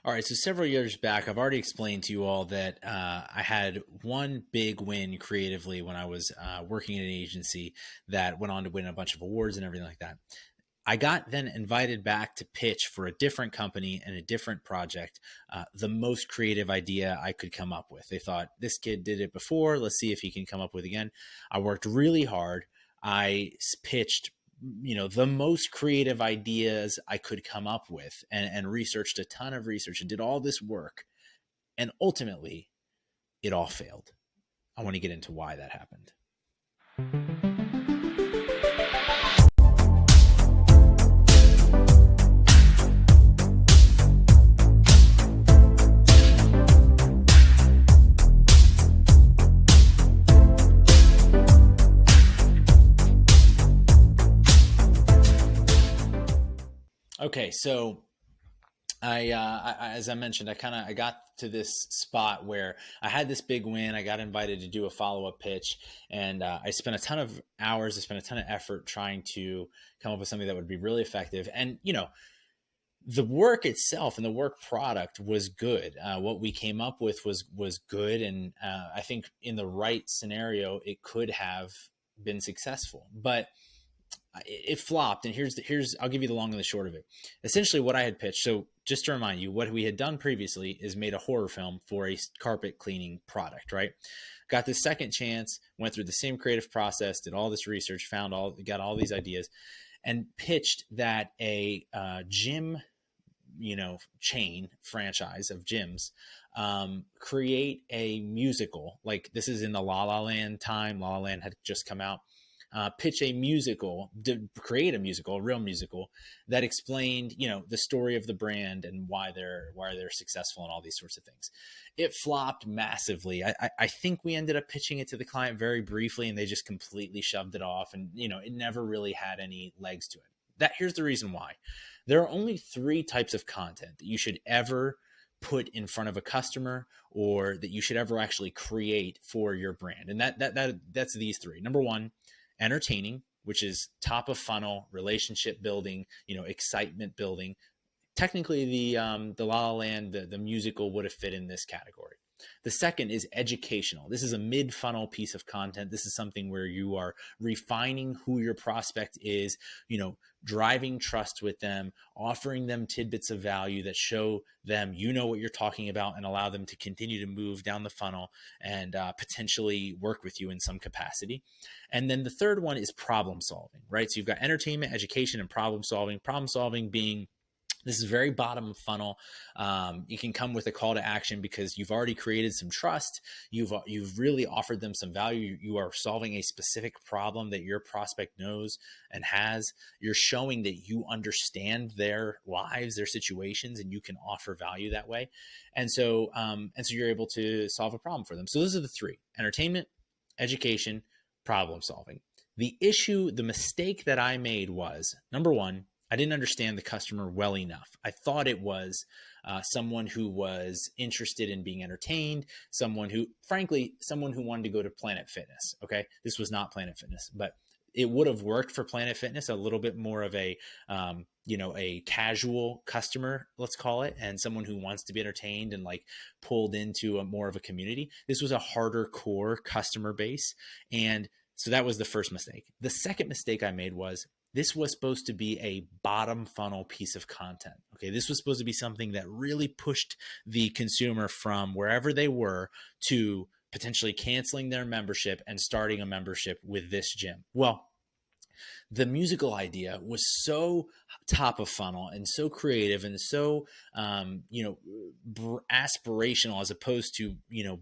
All right, so several years back, I've already explained to you all that I had one big win creatively when I was working in an agency that went on to win a bunch of awards and everything like that. I got then invited back to pitch for a different company and a different project, the most creative idea I could come up with. They thought, this kid did it before. Let's see if he can come up with it again. I worked really hard. I pitched, the most creative ideas I could come up with and researched a ton of research and did all this work. And ultimately, it all failed. I want to get into why that happened. Okay, so as I mentioned, I got to this spot where I had this big win. I got invited to do a follow up pitch, and I spent a ton of hours. I spent a ton of effort trying to come up with something that would be really effective. And the work itself and the work product was good. What we came up with was good, and I think in the right scenario, it could have been successful. But it flopped, and here's I'll give you the long and the short of it. Essentially, what I had pitched. So just to remind you, what we had done previously is made a horror film for a carpet cleaning product, right? Got this second chance, went through the same creative process, did all this research, got all these ideas, and pitched that a gym, chain franchise of gyms create a musical. Like, this is in the La La Land time. La La Land had just come out. Pitch a musical, create a musical, a real musical that explained, the story of the brand and why they're successful and all these sorts of things. It flopped massively. I think we ended up pitching it to the client very briefly, and they just completely shoved it off, and it never really had any legs to it. Here's the reason why. There are only 3 types of content that you should ever put in front of a customer, or that you should ever actually create for your brand, and that's these 3. Number 1, entertaining, which is top of funnel, relationship building, excitement building. Technically, the La La Land, the musical would have fit in this category. The second is educational. This is a mid-funnel piece of content. This is something where you are refining who your prospect is, driving trust with them, offering them tidbits of value that show them what you're talking about, and allow them to continue to move down the funnel and potentially work with you in some capacity. And then the third one is problem solving, right? So you've got entertainment, education, and problem solving. Problem solving being, this is very bottom of funnel. You can come with a call to action because you've already created some trust. You've really offered them some value. You are solving a specific problem that your prospect knows and has. You're showing that you understand their lives, their situations, and you can offer value that way. And so you're able to solve a problem for them. So those are the 3: entertainment, education, problem solving. The mistake that I made was, number 1, I didn't understand the customer well enough. I thought it was someone who was interested in being entertained, someone who wanted to go to Planet Fitness. Okay, this was not Planet Fitness, but it would have worked for Planet Fitness, a little bit more of a a casual customer, let's call it, and someone who wants to be entertained and like pulled into more of a community. This was a harder core customer base, and so that was the first mistake. The second mistake I made was, this was supposed to be a bottom funnel piece of content. Okay, this was supposed to be something that really pushed the consumer from wherever they were to potentially canceling their membership and starting a membership with this gym. Well, the musical idea was so top of funnel and so creative and so aspirational, as opposed to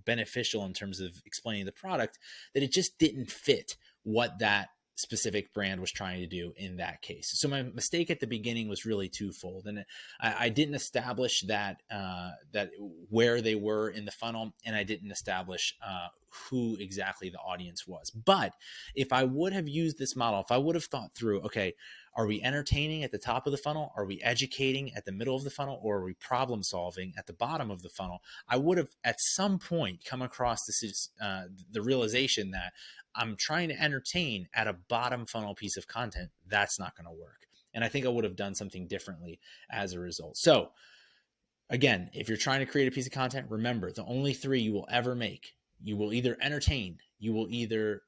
beneficial in terms of explaining the product, that it just didn't fit what that specific brand was trying to do in that case. So my mistake at the beginning was really twofold, and I didn't establish that where they were in the funnel, and I didn't establish who exactly the audience was. But if I would have used this model, if I would have thought through, okay, are we entertaining at the top of the funnel? Are we educating at the middle of the funnel? Or are we problem solving at the bottom of the funnel? I would have at some point come across the realization that I'm trying to entertain at a bottom funnel piece of content. That's not going to work. And I think I would have done something differently as a result. So Again, if you're trying to create a piece of content, remember the only three you will ever make. You will either entertain, you will either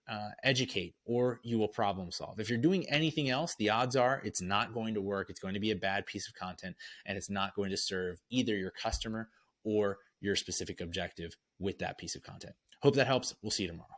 educate, or you will problem solve. If you're doing anything else, the odds are it's not going to work. It's going to be a bad piece of content, and it's not going to serve either your customer or your specific objective with that piece of content. Hope that helps. We'll see you tomorrow.